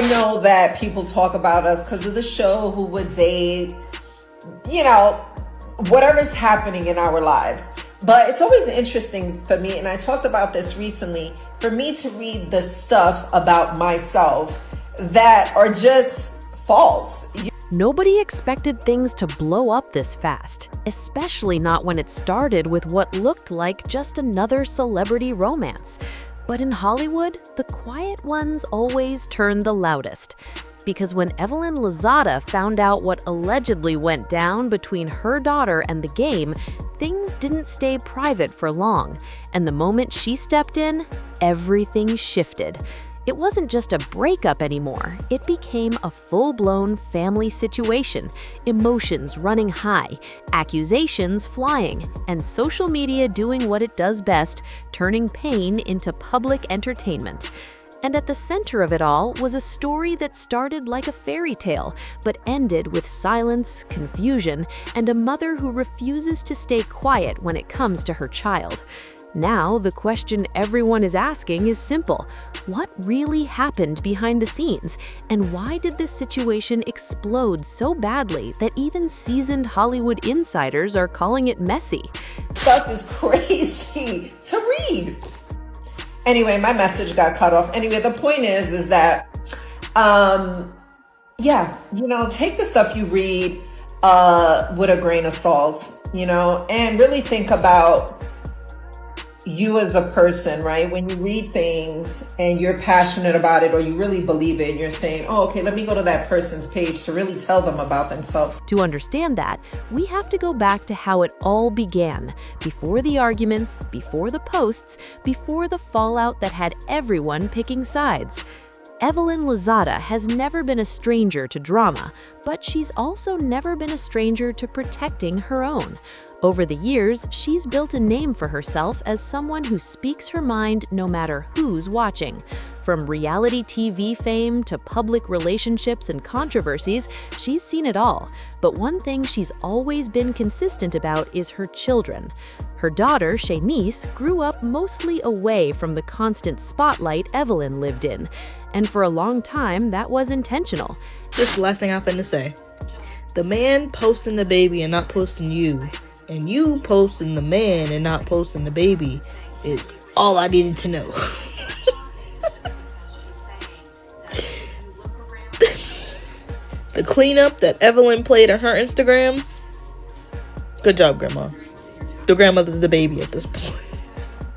I know that people talk about us because of the show, who would date, you know, whatever's happening in our lives. But it's always interesting for me, and I talked about this recently, for me to read the stuff about myself that are just false. Nobody expected things to blow up this fast, especially not when it started with what looked like just another celebrity romance. But in Hollywood, the quiet ones always turn the loudest. Because when Evelyn Lozada found out what allegedly went down between her daughter and the game, things didn't stay private for long. And the moment she stepped in, everything shifted. It wasn't just a breakup anymore. It became a full-blown family situation, emotions running high, accusations flying, and social media doing what it does best, turning pain into public entertainment. And at the center of it all was a story that started like a fairy tale, but ended with silence, confusion, and a mother who refuses to stay quiet when it comes to her child. Now, the question everyone is asking is simple. What really happened behind the scenes? And why did this situation explode so badly that even seasoned Hollywood insiders are calling it messy? Stuff is crazy to read. Anyway, my message got cut off. Anyway, the point is that, take the stuff you read with a grain of salt, and really think about you as a person, right? When you read things and you're passionate about it or you really believe it, and you're saying, oh, okay, let me go to that person's page to really tell them about themselves. To understand that, we have to go back to how it all began, before the arguments, before the posts, before the fallout that had everyone picking sides. Evelyn Lozada has never been a stranger to drama, but she's also never been a stranger to protecting her own. Over the years, she's built a name for herself as someone who speaks her mind no matter who's watching. From reality TV fame to public relationships and controversies, she's seen it all. But one thing she's always been consistent about is her children. Her daughter, Shanice, grew up mostly away from the constant spotlight Evelyn lived in. And for a long time, that was intentional. This is the last thing I'm finna say. The man posting the baby and not posting you, and you posting the man and not posting the baby, is all I needed to know. The cleanup that Evelyn played on her Instagram, good job, Grandma. The grandmother's the baby at this point.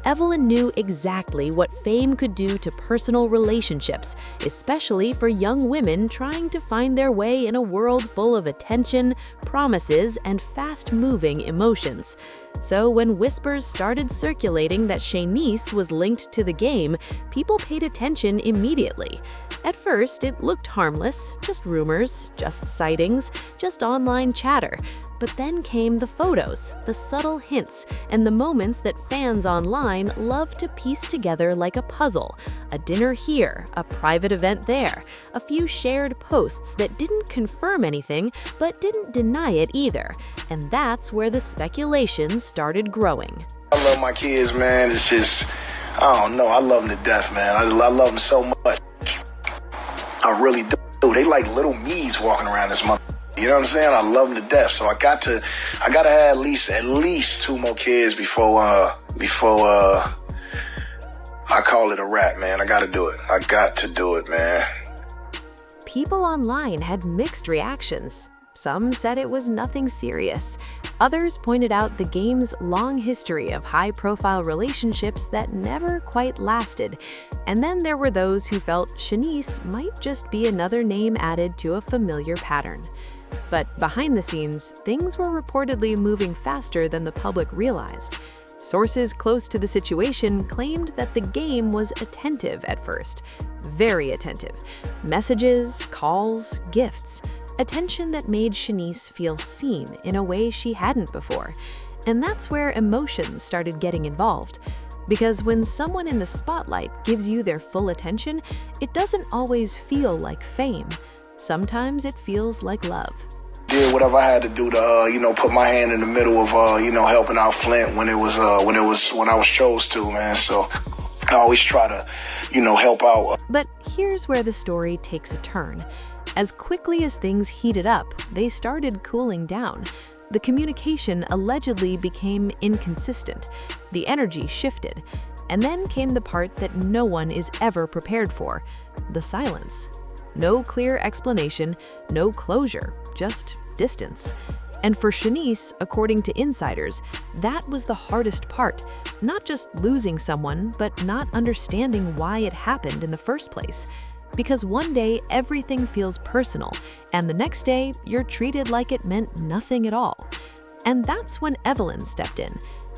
Evelyn knew exactly what fame could do to personal relationships, especially for young women trying to find their way in a world full of attention, promises, and fast-moving emotions. So when whispers started circulating that Shanice was linked to the game, people paid attention immediately. At first, it looked harmless, just rumors, just sightings, just online chatter. But then came the photos, the subtle hints, and the moments that fans online love to piece together like a puzzle. A dinner here, a private event there, a few shared posts that didn't confirm anything, but didn't deny it either. And that's where the speculation started growing. I love my kids, man. It's just, I don't know. I love them to death, man. I love them so much. I really do. They like little me's walking around this month. You know what I'm saying? I love them to death. So I gotta have at least 2 more kids before I call it a wrap, man. I gotta do it. I got to do it, man. People online had mixed reactions. Some said it was nothing serious. Others pointed out the game's long history of high-profile relationships that never quite lasted. And then there were those who felt Shanice might just be another name added to a familiar pattern. But behind the scenes, things were reportedly moving faster than the public realized. Sources close to the situation claimed that the game was attentive at first. Very attentive. Messages, calls, gifts. Attention that made Shanice feel seen in a way she hadn't before. And that's where emotions started getting involved. Because when someone in the spotlight gives you their full attention, it doesn't always feel like fame. Sometimes it feels like love. Did whatever I had to do to, put my hand in the middle of, helping out Flint when I was chose to, man. So I always try to, help out. But here's where the story takes a turn. As quickly as things heated up, they started cooling down. The communication allegedly became inconsistent. The energy shifted. And then came the part that no one is ever prepared for: the silence. No clear explanation, no closure, just distance. And for Shanice, according to insiders, that was the hardest part. Not just losing someone, but not understanding why it happened in the first place. Because one day everything feels personal, and the next day you're treated like it meant nothing at all. And that's when Evelyn stepped in.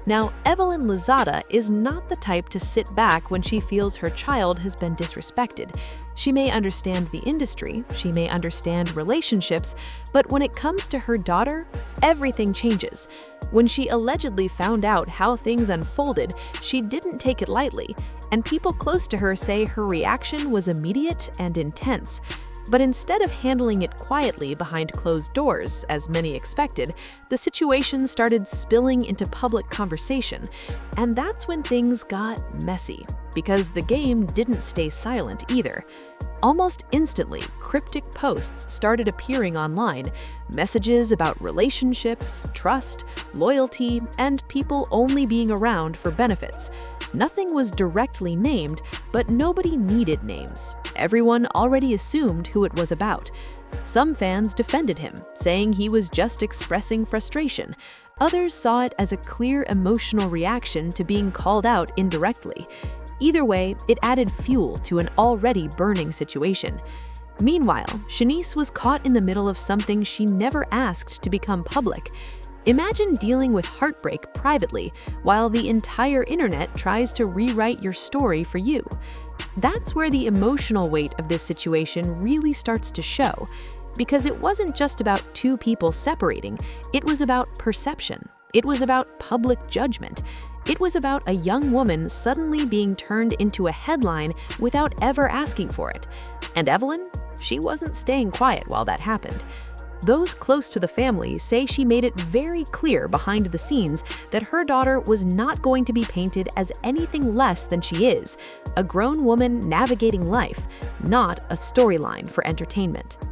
Now, Evelyn Lozada is not the type to sit back when she feels her child has been disrespected. She may understand the industry, she may understand relationships, but when it comes to her daughter, everything changes. When she allegedly found out how things unfolded, she didn't take it lightly, and people close to her say her reaction was immediate and intense. But instead of handling it quietly behind closed doors, as many expected, the situation started spilling into public conversation. And that's when things got messy, because the game didn't stay silent either. Almost instantly, cryptic posts started appearing online, messages about relationships, trust, loyalty, and people only being around for benefits. Nothing was directly named, but nobody needed names. Everyone already assumed who it was about. Some fans defended him, saying he was just expressing frustration. Others saw it as a clear emotional reaction to being called out indirectly. Either way, it added fuel to an already burning situation. Meanwhile, Shanice was caught in the middle of something she never asked to become public. Imagine dealing with heartbreak privately while the entire internet tries to rewrite your story for you. That's where the emotional weight of this situation really starts to show, because it wasn't just about two people separating, it was about perception. It was about public judgment. It was about a young woman suddenly being turned into a headline without ever asking for it. And Evelyn? She wasn't staying quiet while that happened. Those close to the family say she made it very clear behind the scenes that her daughter was not going to be painted as anything less than she is, a grown woman navigating life, not a storyline for entertainment.